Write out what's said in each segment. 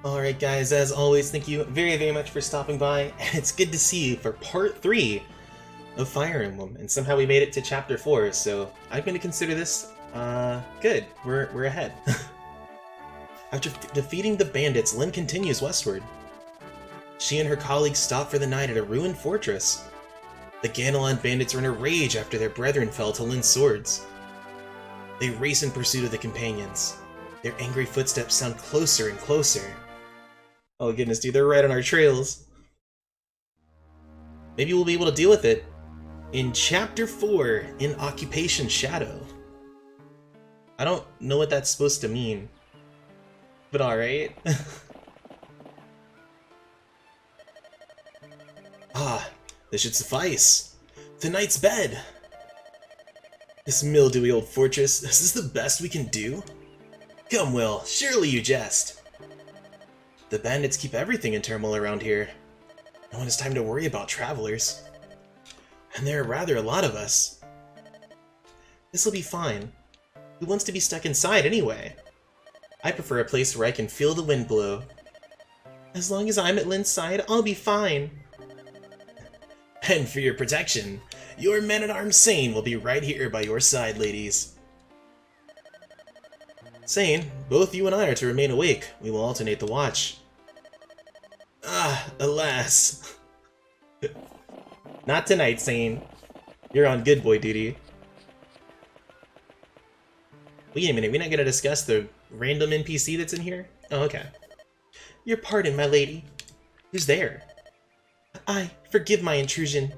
Alright guys, as always, thank you very much for stopping by, and it's good to see you for part 3 of Fire Emblem, and somehow we made it to chapter 4, so I'm going to consider this, good. We're ahead. After defeating the bandits, Lyn continues westward. She and her colleagues stop for the night at a ruined fortress. The Ganelan bandits are in a rage after their brethren fell to Lyn's swords. They race in pursuit of the companions. Their angry footsteps sound closer and closer. Oh goodness, dude, they're right on our trails. Maybe we'll be able to deal with it in Chapter 4, in Occupation Shadow. I don't know what that's supposed to mean, but alright. This should suffice. Tonight's bed! This mildewy old fortress, is this the best we can do? Come, Will, surely you jest. The bandits keep everything in turmoil around here. No one has time to worry about travelers. And there are rather a lot of us. This'll be fine. Who wants to be stuck inside anyway? I prefer a place where I can feel the wind blow. As long as I'm at Lyn's side, I'll be fine. And for your protection, your men-at-arms Sane will be right here by your side, ladies. Sane, both you and I are to remain awake. We will alternate the watch. Alas. Not tonight, Sane. You're on good boy duty. Wait a minute, we're not gonna discuss the random NPC that's in here? Oh, okay. Your pardon, my lady. Who's there? Forgive my intrusion.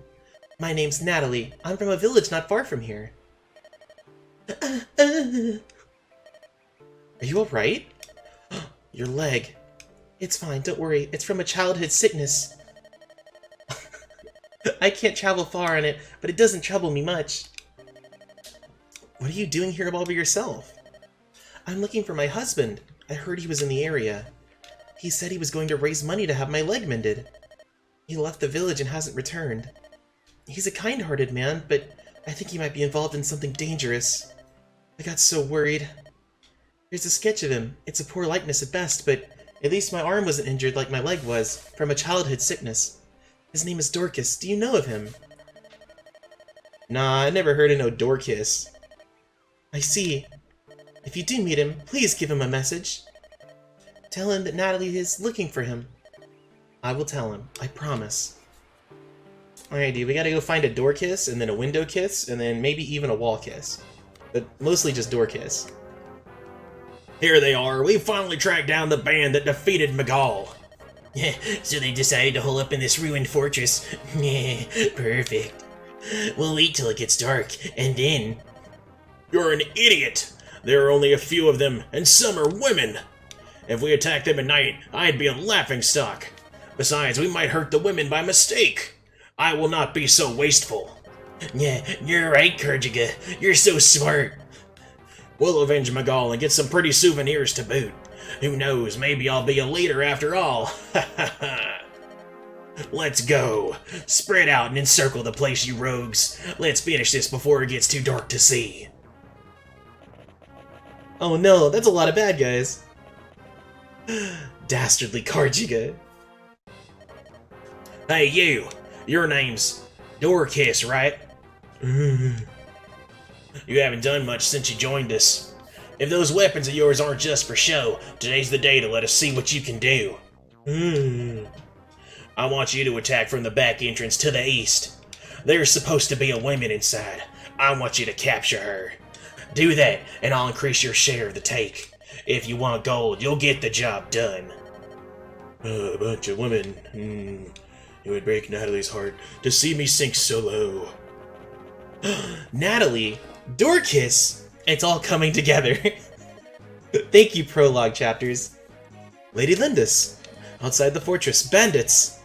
My name's Natalie. I'm from a village not far from here. Are you alright? Your leg. It's fine, don't worry. It's from a childhood sickness. I can't travel far on it, but it doesn't trouble me much. What are you doing here all by yourself? I'm looking for my husband. I heard he was in the area. He said he was going to raise money to have my leg mended. He left the village and hasn't returned. He's a kind-hearted man, but I think he might be involved in something dangerous. I got so worried. Here's a sketch of him. It's a poor likeness at best, but at least my arm wasn't injured like my leg was, from a childhood sickness. His name is Dorcas. Do you know of him? Nah, I never heard of no Dorcas. I see. If you do meet him, please give him a message. Tell him that Natalie is looking for him. I will tell him. I promise. Alright, dude, we gotta go find a door kiss, and then a window kiss, and then maybe even a wall kiss. But mostly just door kiss. Here they are. We finally tracked down the band that defeated Magal. Yeah, so they decided to hole up in this ruined fortress. Yeah, perfect. We'll wait till it gets dark, and then... You're an idiot! There are only a few of them, and some are women! If we attacked them at night, I'd be a laughingstock. Besides, we might hurt the women by mistake. I will not be so wasteful. Yeah, you're right, Kurjiga. You're so smart. We'll avenge Magal and get some pretty souvenirs to boot. Who knows, maybe I'll be a leader after all. Ha ha ha. Let's go. Spread out and encircle the place, you rogues. Let's finish this before it gets too dark to see. Oh no, that's a lot of bad guys. Dastardly Karjiga. Hey you, your name's Dorcas, right? You haven't done much since you joined us. If those weapons of yours aren't just for show, today's the day to let us see what you can do. I want you to attack from the back entrance to the east. There's supposed to be a woman inside. I want you to capture her. Do that, and I'll increase your share of the take. If you want gold, you'll get the job done. A bunch of women. It would break Natalie's heart to see me sink so low. Natalie? Dorcas? It's all coming together. Thank you, prologue chapters. Lady Lindis. Outside the fortress, bandits.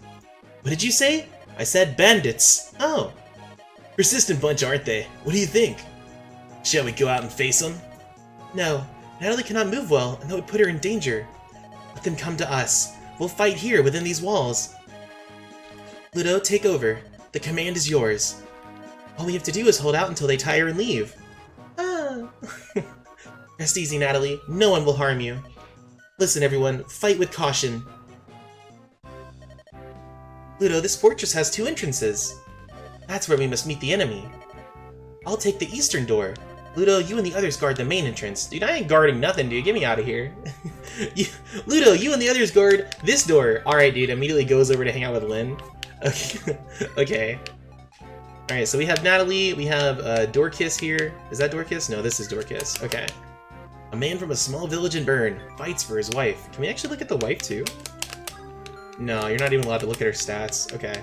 What did you say? I said bandits. Oh. Persistent bunch, aren't they? What do you think? Shall we go out and face them? No. Natalie cannot move well, and that would put her in danger. Let them come to us. We'll fight here within these walls. Ludo, take over. The command is yours. All we have to do is hold out until they tire and leave. Rest easy, Natalie. No one will harm you. Listen, everyone, fight with caution. Ludo, this fortress has 2 entrances. That's where we must meet the enemy. I'll take the eastern door. Ludo, you and the others guard the main entrance. Dude, I ain't guarding nothing, dude. Get me out of here. Ludo, you and the others guard this door. Alright, dude. Immediately goes over to hang out with Lynn. Okay. Okay. Alright, so we have Natalie. We have Dorcas here. Is that Dorcas? No, this is Dorcas. Okay. A man from a small village in Bern fights for his wife. Can we actually look at the wife, too? No, you're not even allowed to look at her stats. Okay.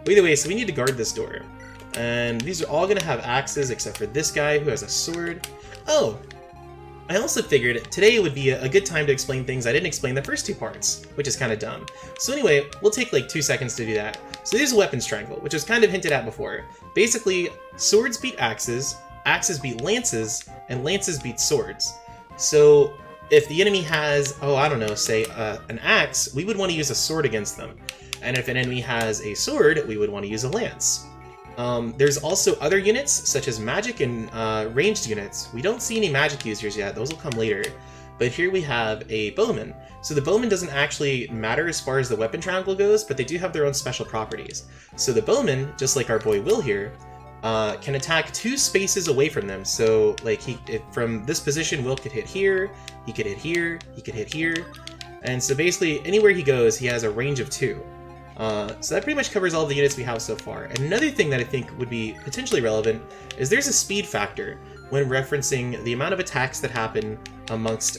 But either way, so we need to guard this door. And these are all going to have axes except for this guy who has a sword. Oh! I also figured today would be a good time to explain things I didn't explain the first 2 parts, which is kind of dumb. So anyway, we'll take like 2 seconds to do that. So there's a weapons triangle, which was kind of hinted at before. Basically, swords beat axes, axes beat lances, and lances beat swords. So if the enemy has, oh, I don't know, say an axe, we would want to use a sword against them. And if an enemy has a sword, we would want to use a lance. There's also other units, such as magic and ranged units. We don't see any magic users yet, those will come later. But here we have a bowman. So the bowman doesn't actually matter as far as the weapon triangle goes, but they do have their own special properties. So the bowman, just like our boy Will here, can attack 2 spaces away from them. So like from this position, Will could hit here, he could hit here, he could hit here. And so basically anywhere he goes, he has a range of 2. So that pretty much covers all the units we have so far. And another thing that I think would be potentially relevant is there's a speed factor when referencing the amount of attacks that happen amongst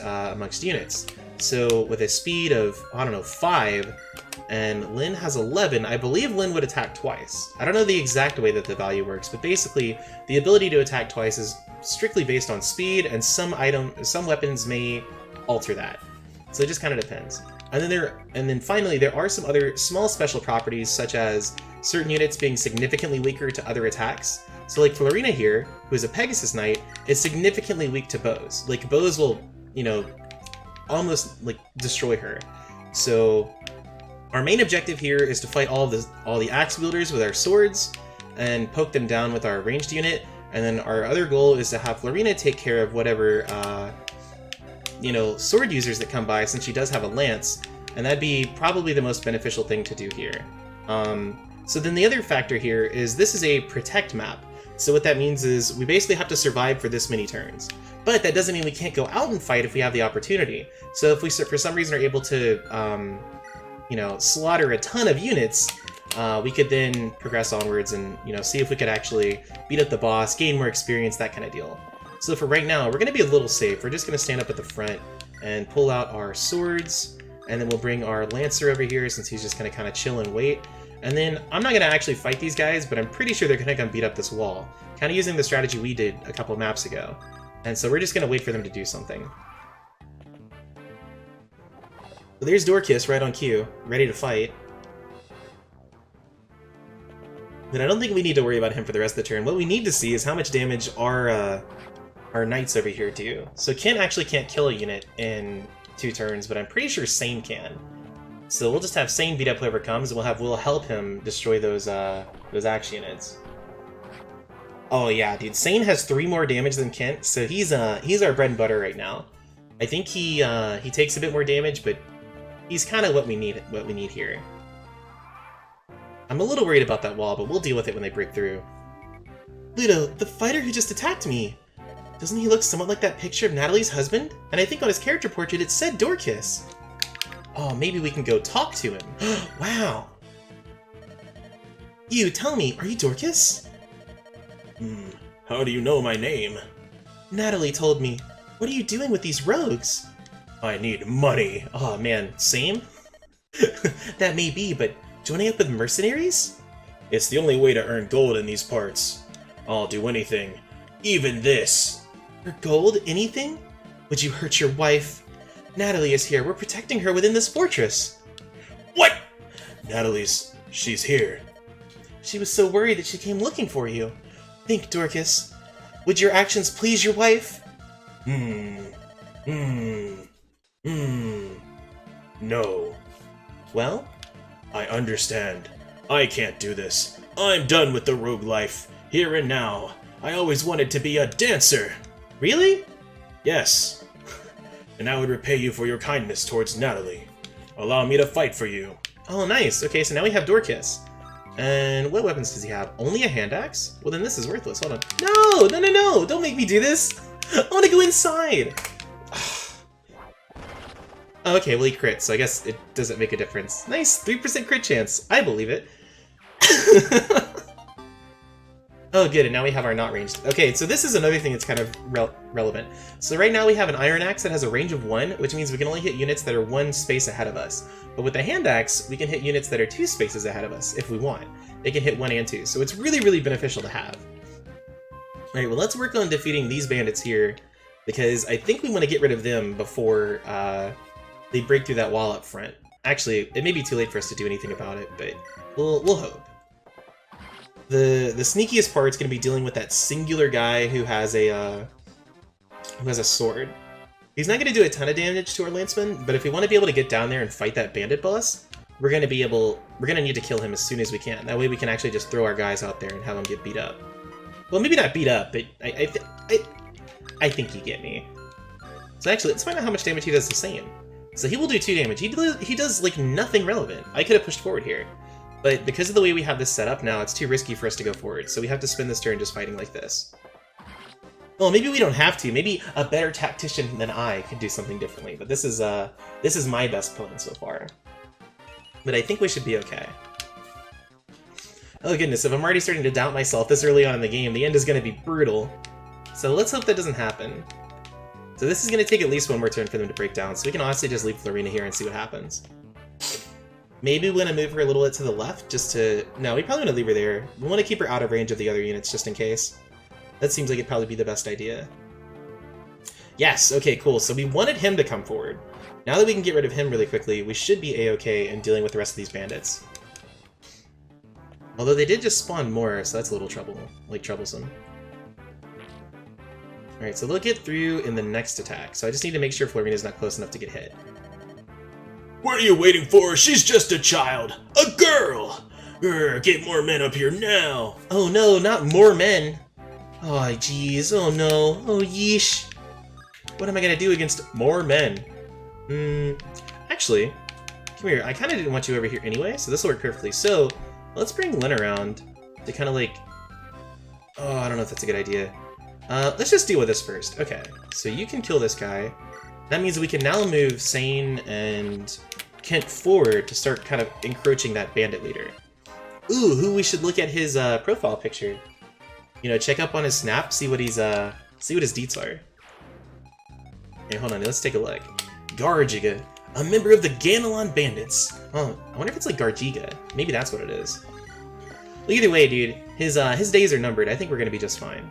units. So with a speed of, I don't know, 5, and Lynn has 11, I believe Lynn would attack twice. I don't know the exact way that the value works, but basically the ability to attack twice is strictly based on speed, and some weapons may alter that. So it just kind of depends. And then finally, there are some other small special properties, such as certain units being significantly weaker to other attacks. So like Florina here, who is a Pegasus Knight, is significantly weak to bows. Like bows will, you know, almost like destroy her. So our main objective here is to fight all the axe wielders with our swords and poke them down with our ranged unit. And then our other goal is to have Florina take care of whatever you know, sword users that come by, since she does have a lance, and that'd be probably the most beneficial thing to do here. So then the other factor here is this is a protect map. So what that means is we basically have to survive for this many turns. But that doesn't mean we can't go out and fight if we have the opportunity. So if we for some reason are able to, you know, slaughter a ton of units, we could then progress onwards and, you know, see if we could actually beat up the boss, gain more experience, that kind of deal. So for right now, we're going to be a little safe. We're just going to stand up at the front and pull out our swords, and then we'll bring our Lancer over here since he's just going to kind of chill and wait. And then I'm not going to actually fight these guys, but I'm pretty sure they're going to come beat up this wall, kind of using the strategy we did a couple maps ago. And so we're just going to wait for them to do something. So there's Dorcas right on cue, ready to fight. Then I don't think we need to worry about him for the rest of the turn. What we need to see is how much damage our knights over here do. So Ken actually can't kill a unit in 2 turns, but I'm pretty sure Sane can. So we'll just have Sane beat up whoever comes, and we'll help him destroy those axe units. Oh yeah, dude, Sane has 3 more damage than Kent, so he's our bread and butter right now. I think he takes a bit more damage, but he's kind of what we need here. I'm a little worried about that wall, but we'll deal with it when they break through. Ludo, the fighter who just attacked me! Doesn't he look somewhat like that picture of Natalie's husband? And I think on his character portrait it said Dorcas. Oh, maybe we can go talk to him. Wow! You, tell me, are you Dorcas? How do you know my name? Natalie told me. What are you doing with these rogues? I need money. Oh man, same? That may be, but joining up with mercenaries? It's the only way to earn gold in these parts. I'll do anything. Even this. For gold? Anything? Would you hurt your wife? Natalie is here. We're protecting her within this fortress. What? She's here. She was so worried that she came looking for you. Think, Dorcas. Would your actions please your wife? No. Well? I understand. I can't do this. I'm done with the rogue life. Here and now. I always wanted to be a dancer. Really? Yes. and I would repay you for your kindness towards Natalie. Allow me to fight for you. Oh, nice. Okay, so now we have Dorcas. And what weapons does he have? Only a hand axe? Well, then this is worthless. Hold on. No! No, no, no! Don't make me do this! I want to go inside! Okay, well, he crits, so I guess it doesn't make a difference. Nice! 3% crit chance. I believe it. Oh, good, and now we have our not ranged. Okay, so this is another thing that's kind of relevant. So right now we have an iron axe that has a range of 1, which means we can only hit units that are 1 space ahead of us. But with the hand axe, we can hit units that are 2 spaces ahead of us, if we want. They can hit 1 and 2, so it's really, really beneficial to have. Alright, well, let's work on defeating these bandits here, because I think we want to get rid of them before they break through that wall up front. Actually, it may be too late for us to do anything about it, but we'll hope. The sneakiest part's going to be dealing with that singular guy who has a sword. He's not going to do a ton of damage to our lancemen, but if we want to be able to get down there and fight that bandit boss, we're going to need to kill him as soon as we can. That way we can actually just throw our guys out there and have them get beat up. Well, maybe not beat up, but I think you get me. So actually, let's find out how much damage he does to Saiyan. So he will do 2 damage. He does like nothing relevant. I could have pushed forward here. But because of the way we have this set up now, it's too risky for us to go forward, so we have to spend this turn just fighting like this. Well, maybe we don't have to. Maybe a better tactician than I could do something differently, but this is my best plan so far. But I think we should be okay. Oh goodness, if I'm already starting to doubt myself this early on in the game, the end is going to be brutal. So let's hope that doesn't happen. So this is going to take at least 1 more turn for them to break down, so we can honestly just leave Florina here and see what happens. Maybe we want to move her a little bit to the left, just to... No, we probably want to leave her there. We want to keep her out of range of the other units, just in case. That seems like it'd probably be the best idea. Yes, okay, cool. So we wanted him to come forward. Now that we can get rid of him really quickly, we should be a-okay in dealing with the rest of these bandits. Although they did just spawn more, so that's a little troublesome. Alright, so they'll get through in the next attack, so I just need to make sure Florina's not close enough to get hit. What are you waiting for? She's just a child! A girl! Get more men up here now! Oh no, not more men! Oh jeez, oh no, oh yeesh. What am I gonna do against more men? Actually, come here, I kinda didn't want you over here anyway, so this will work perfectly. So, let's bring Lynn around to kinda like... Oh, I don't know if that's a good idea. Let's just deal with this first. Okay, so you can kill this guy. That means we can now move Sane and Kent forward to start kind of encroaching that bandit leader. Ooh, who we should look at his profile picture. You know, check up on his snap, see what his deets are. Hey, hold on, let's take a look. Garjiga, a member of the Ganelon Bandits. Oh, I wonder if it's like Garjiga. Maybe that's what it is. Well, either way, dude, his days are numbered. I think we're gonna be just fine.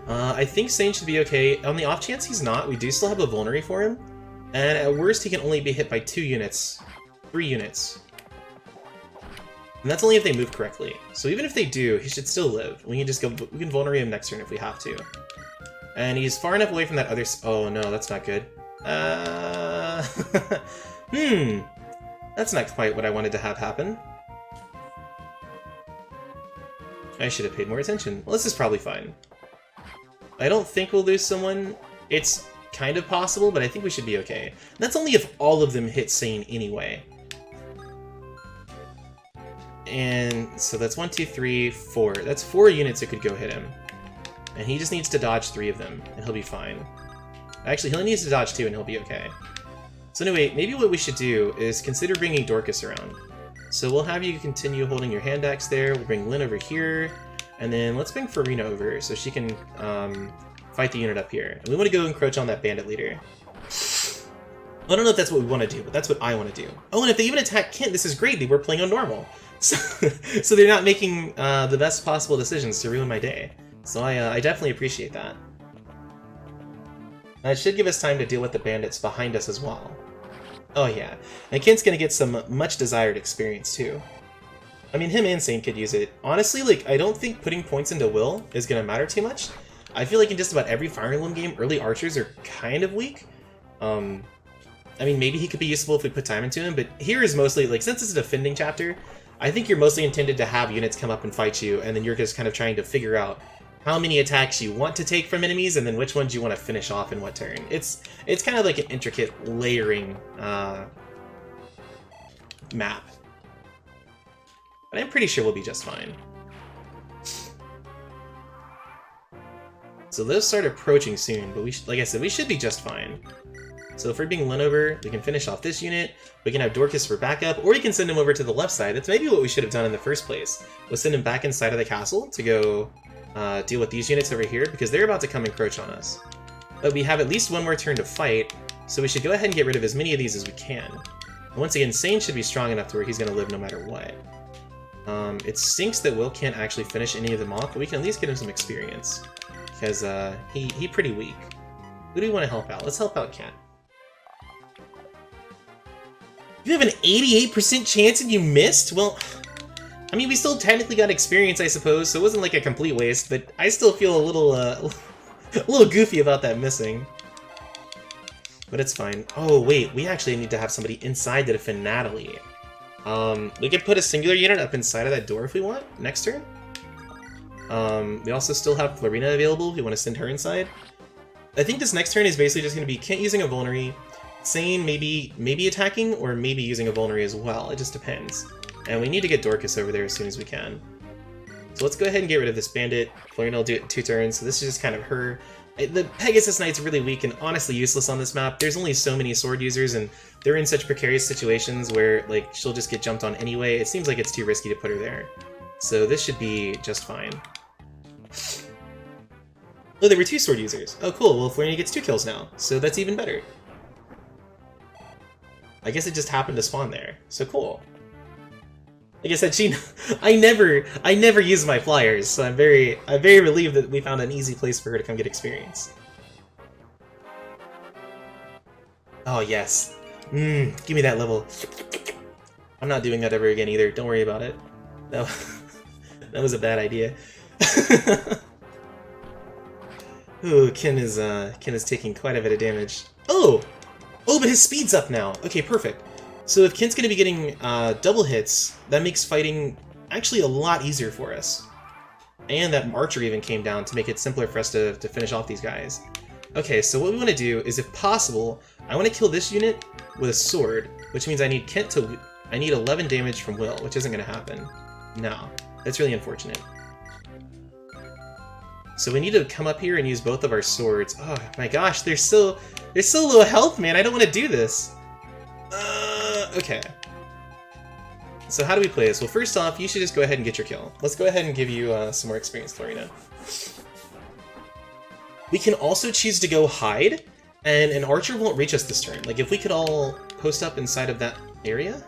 I think Sane should be okay. On the off chance he's not, we do still have a vulnerary for him. And at worst, he can only be hit by 2 units. 3 units. And that's only if they move correctly. So even if they do, he should still live. We can just go, we can vulnerate him next turn if we have to. And he's far enough away from that other... Oh no, that's not good. That's not quite what I wanted to have happen. I should have paid more attention. Well, this is probably fine. I don't think we'll lose someone. It's kind of possible, but I think we should be okay. That's only if all of them hit Sane anyway. And so that's 1, 2, 3, 4. That's 4 units that could go hit him. And he just needs to dodge 3 of them, and he'll be fine. Actually, he only needs to dodge 2, and he'll be okay. So anyway, maybe what we should do is consider bringing Dorcas around. So we'll have you continue holding your hand axe there. We'll bring Lynn over here. And then let's bring Farina over so she can fight the unit up here. And we want to go encroach on that bandit leader. I don't know if that's what we want to do, but that's what I want to do. Oh, and if they even attack Kent, this is great. They were playing on normal. So they're not making the best possible decisions to ruin my day. So I definitely appreciate that. And it should give us time to deal with the bandits behind us as well. Oh yeah, and Kent's gonna get some much desired experience too. I mean, him and Sane could use it. Honestly, like, I don't think putting points into Will is gonna matter too much. I feel like in just about every Fire Emblem game, early archers are kind of weak. I mean, maybe he could be useful if we put time into him, but here is mostly, like, since it's a defending chapter, I think you're mostly intended to have units come up and fight you, and then you're just kind of trying to figure out how many attacks you want to take from enemies, and then which ones you want to finish off in what turn. It's kind of like an intricate layering map. But I'm pretty sure we'll be just fine. So those start approaching soon, but like I said, we should be just fine. So if we're being run over, we can finish off this unit, we can have Dorcas for backup, or we can send him over to the left side. That's maybe what we should have done in the first place, was send him back inside of the castle to go deal with these units over here, because they're about to come encroach on us. But we have at least one more turn to fight, so we should go ahead and get rid of as many of these as we can. And once again, Sane should be strong enough to where he's going to live no matter what. It stinks that Will can't actually finish any of them off, but we can at least get him some experience, because he's pretty weak. Who do we want to help out? Let's help out Cat. You have an 88% chance and you missed? Well, I mean, we still technically got experience, I suppose, so it wasn't like a complete waste, but I still feel a little goofy about that missing. But it's fine. Oh, wait, we actually need to have somebody inside to defend Natalie. We could put a singular unit up inside of that door if we want, next turn. We also still have Florina available if we want to send her inside. I think this next turn is basically just going to be Kent using a Vulnerary, Sane maybe attacking, or maybe using a Vulnerary as well. It just depends. And we need to get Dorcas over there as soon as we can. So let's go ahead and get rid of this bandit. Florina will do it in 2 turns, so this is just kind of her. The Pegasus Knight's really weak and honestly useless on this map. There's only so many sword users, and they're in such precarious situations where like she'll just get jumped on anyway. It seems like it's too risky to put her there. So this should be just fine. Oh, there were 2 sword users. Oh, cool. Well, Florina gets 2 kills now, so that's even better. I guess it just happened to spawn there. So cool. Like I said, I never use my flyers, so I'm very relieved that we found an easy place for her to come get experience. Oh yes. Give me that level. I'm not doing that ever again either. Don't worry about it. No, that was a bad idea. Ooh, Ken is taking quite a bit of damage. Oh, but his speed's up now. Okay, perfect. So if Kent's going to be getting double hits, that makes fighting actually a lot easier for us. And that Archer even came down to make it simpler for us to finish off these guys. Okay, so what we want to do is, if possible, I want to kill this unit with a sword, which means I need Kent to... I need 11 damage from Will, which isn't going to happen. No, that's really unfortunate. So we need to come up here and use both of our swords. Oh my gosh, they're so low health, man. I don't want to do this. Okay. So how do we play this? Well, first off, you should just go ahead and get your kill. Let's go ahead and give you some more experience, Florina. We can also choose to go hide, and an archer won't reach us this turn. Like, if we could all post up inside of that area,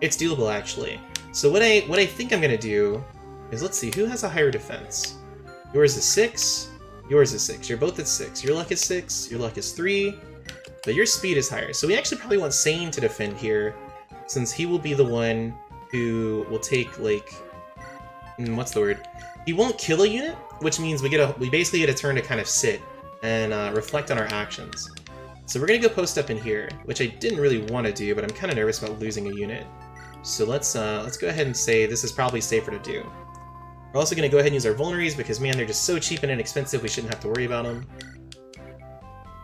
it's doable, actually. So what I think I'm going to do is, let's see, who has a higher defense? Yours is 6, yours is 6. You're both at 6. Your luck is 6, your luck is 3. But your speed is higher, so we actually probably want Sane to defend here, since he will be the one who will take, like, what's the word? He won't kill a unit, which means we basically get a turn to kind of sit and reflect on our actions. So we're gonna go post up in here, which I didn't really want to do, but I'm kind of nervous about losing a unit. So let's go ahead and say this is probably safer to do. We're also gonna go ahead and use our vulneraries because, man, they're just so cheap and inexpensive. We shouldn't have to worry about them.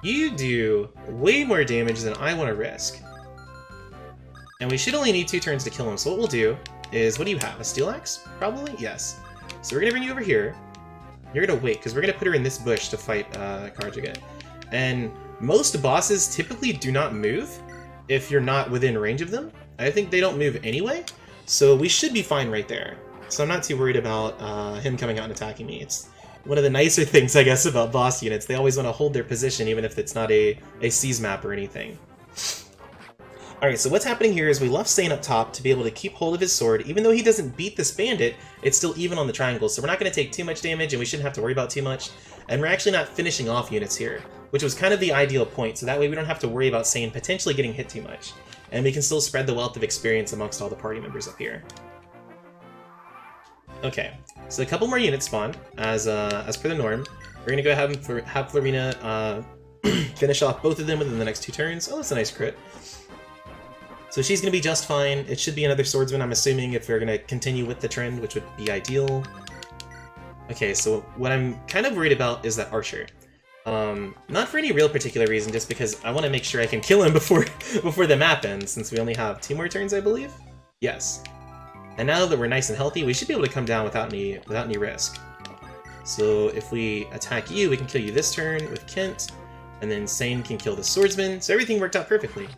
You do way more damage than I want to risk. And we should only need 2 turns to kill him, so what we'll do is, what do you have? A steel axe? Probably? Yes. So we're going to bring you over here. You're going to wait, because we're going to put her in this bush to fight Karjaga. And most bosses typically do not move if you're not within range of them. I think they don't move anyway, so we should be fine right there. So I'm not too worried about him coming out and attacking me. It's one of the nicer things, I guess, about boss units. They always want to hold their position, even if it's not a seize map or anything. Alright, so what's happening here is we left Sane up top to be able to keep hold of his sword. Even though he doesn't beat this bandit, it's still even on the triangle, so we're not going to take too much damage, and we shouldn't have to worry about too much. And we're actually not finishing off units here, which was kind of the ideal point, so that way we don't have to worry about Sane potentially getting hit too much. And we can still spread the wealth of experience amongst all the party members up here. Okay, so a couple more units spawned, as per the norm. We're going to go ahead and have Florina finish off both of them within the next 2 turns. Oh, that's a nice crit. So she's going to be just fine. It should be another swordsman, I'm assuming, if we're going to continue with the trend, which would be ideal. Okay, so what I'm kind of worried about is that Archer. Not for any real particular reason, just because I want to make sure I can kill him before the map ends, since we only have 2 more turns, I believe? Yes. And now that we're nice and healthy, we should be able to come down without any risk. So if we attack you, we can kill you this turn with Kent, and then Sane can kill the swordsman, so everything worked out perfectly.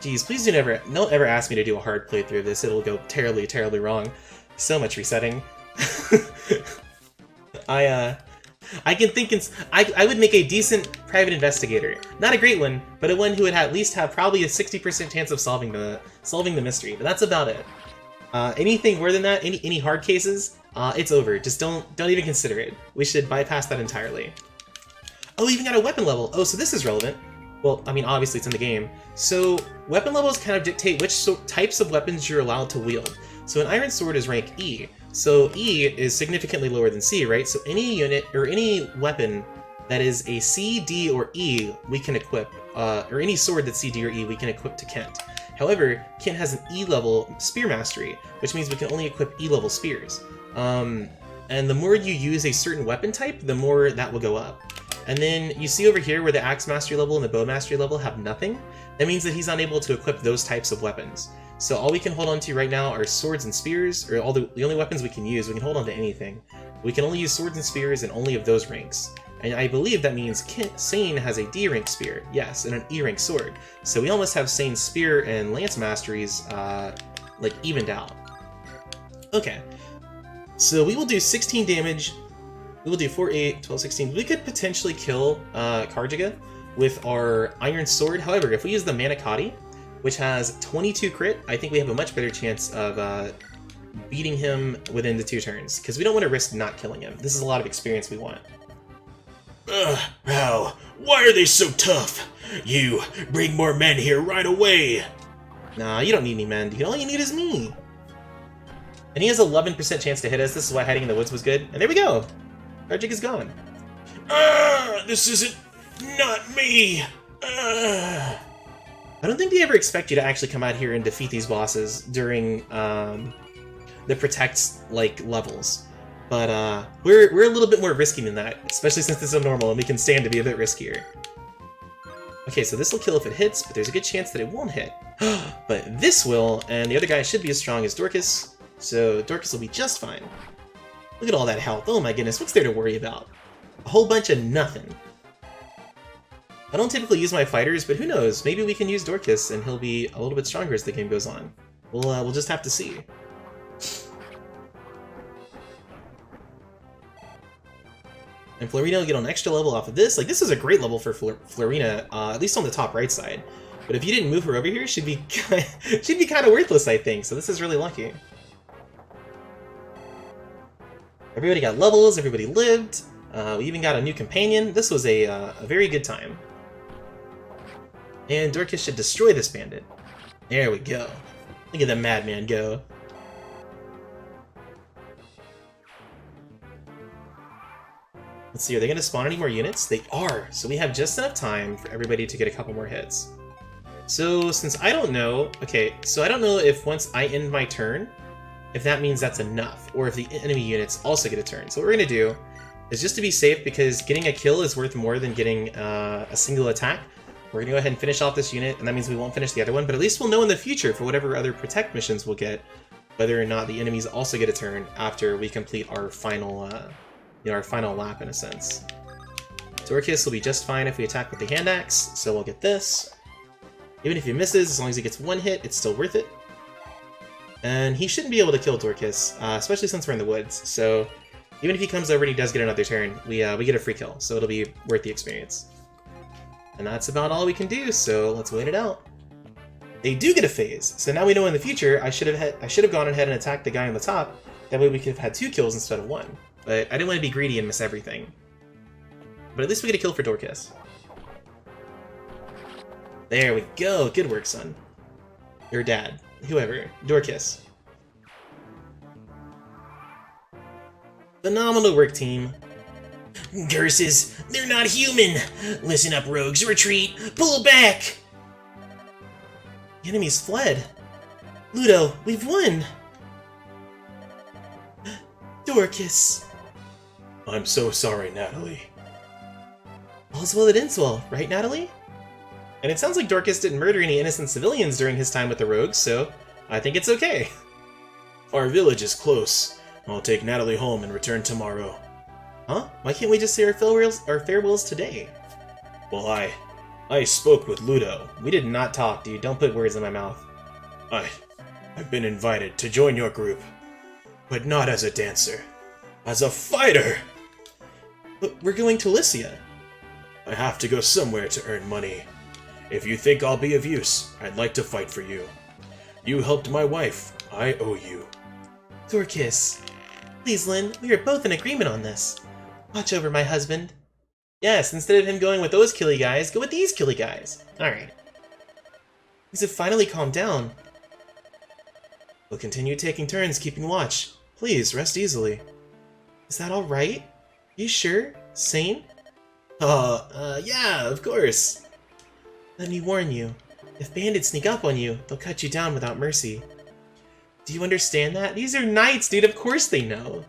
Geez, please don't ever ask me to do a hard playthrough of this, it'll go terribly, terribly wrong. So much resetting. I can think I would make a decent private investigator. Not a great one, but a one who would at least have probably a 60% chance of solving the mystery, but that's about it. Anything more than that, any hard cases, it's over. Just don't even consider it. We should bypass that entirely. Oh, we even got a weapon level. Oh, so this is relevant. Well, I mean, obviously it's in the game. So weapon levels kind of dictate which types of weapons you're allowed to wield. So an iron sword is rank E. So E is significantly lower than C, right? So any unit or any weapon that is a C, D, or E, we can equip, or any sword that's C, D, or E, we can equip to Kent. However, Kent has an E-level spear mastery, which means we can only equip E-level spears. And the more you use a certain weapon type, the more that will go up. And then you see over here where the axe mastery level and the bow mastery level have nothing. That means that he's unable to equip those types of weapons. So all we can hold on to right now are swords and spears, or the only weapons we can use. We can hold on to anything. We can only use swords and spears and only of those ranks. And I believe that means Sane has a D rank spear, yes, and an E rank sword. So we almost have Sane's spear and lance masteries like evened out. Okay, so we will do 16 damage. We will do 4, 8, 12, 16. We could potentially kill Karjaga with our iron sword. However, if we use the Manicotti, which has 22 crit, I think we have a much better chance of beating him within the 2 turns, because we don't want to risk not killing him. This is a lot of experience we want. How? Why are they so tough? You, bring more men here right away! Nah, you don't need any men, dude. All you need is me! And he has 11% chance to hit us. This is why hiding in the woods was good. And there we go! Karjik is gone. This isn't... not me! I don't think they ever expect you to actually come out here and defeat these bosses during the Protect levels. But we're a little bit more risky than that, especially since this is a normal and we can stand to be a bit riskier. Okay, so this will kill if it hits, but there's a good chance that it won't hit. But this will, and the other guy should be as strong as Dorcas, so Dorcas will be just fine. Look at all that health. Oh my goodness, what's there to worry about? A whole bunch of nothing. I don't typically use my fighters, but who knows? Maybe we can use Dorcas and he'll be a little bit stronger as the game goes on. We'll just have to see. And Florina will get an extra level off of this. Like, this is a great level for Florina, at least on the top right side. But if you didn't move her over here, she'd be kind of worthless, I think. So this is really lucky. Everybody got levels, everybody lived. We even got a new companion. This was a very good time. And Dorcas should destroy this bandit. There we go. Look at the madman go. Let's see, are they going to spawn any more units? They are! So we have just enough time for everybody to get a couple more hits. So, since I don't know... Okay, so I don't know if once I end my turn, if that means that's enough, or if the enemy units also get a turn. So what we're going to do is, just to be safe, because getting a kill is worth more than getting a single attack, we're going to go ahead and finish off this unit, and that means we won't finish the other one, but at least we'll know in the future for whatever other Protect missions we'll get, whether or not the enemies also get a turn after we complete our final... our final lap, in a sense. Dorcas will be just fine if we attack with the hand axe, so we'll get this. Even if he misses, as long as he gets one hit, it's still worth it. And he shouldn't be able to kill Dorcas, especially since we're in the woods, so even if he comes over and he does get another turn, we get a free kill, so it'll be worth the experience. And that's about all we can do, so let's wait it out. They do get a phase, so now we know in the future I should have gone ahead and attacked the guy on the top, that way we could have had 2 kills instead of 1. But I didn't want to be greedy and miss everything. But at least we get a kill for Dorcas. There we go. Good work, son. Your dad. Whoever. Dorcas. Phenomenal work, team. Curses! They're not human! Listen up, rogues. Retreat! Pull back! The enemy's fled. Ludo, we've won! Dorcas! I'm so sorry, Natalie. All's well that ends well, right, Natalie? And it sounds like Dorcas didn't murder any innocent civilians during his time with the rogues, so I think it's okay. Our village is close. I'll take Natalie home and return tomorrow. Huh? Why can't we just say our farewells today? Well, I spoke with Ludo. We did not talk, dude. Don't put words in my mouth. I've been invited to join your group, but not as a dancer, as a fighter! But we're going to Lycia. I have to go somewhere to earn money. If you think I'll be of use, I'd like to fight for you. You helped my wife. I owe you. Dorcas. Please, Lynn, we are both in agreement on this. Watch over my husband. Yes, instead of him going with those killy guys, go with these killy guys. Alright. Things have finally calmed down. We'll continue taking turns keeping watch. Please, rest easily. Is that alright? You sure? Sane? Yeah, of course. Let me warn you. If bandits sneak up on you, they'll cut you down without mercy. Do you understand that? These are knights, dude. Of course they know.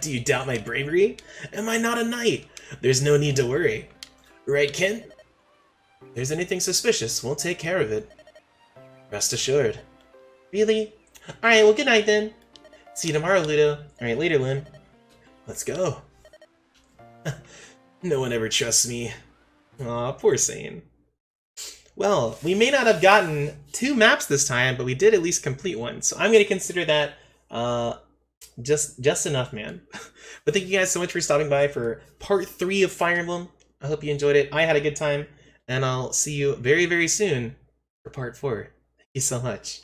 Do you doubt my bravery? Am I not a knight? There's no need to worry. Right, Ken? If there's anything suspicious, we'll take care of it. Rest assured. Really? Alright, well, good night then. See you tomorrow, Ludo. Alright, later, Lynn. Let's go. No one ever trusts me. Aw, poor Sane. Well, we may not have gotten 2 maps this time, but we did at least complete one. So I'm going to consider that just enough, man. But thank you guys so much for stopping by for part 3 of Fire Emblem. I hope you enjoyed it. I had a good time, and I'll see you very, very soon for part 4. Thank you so much.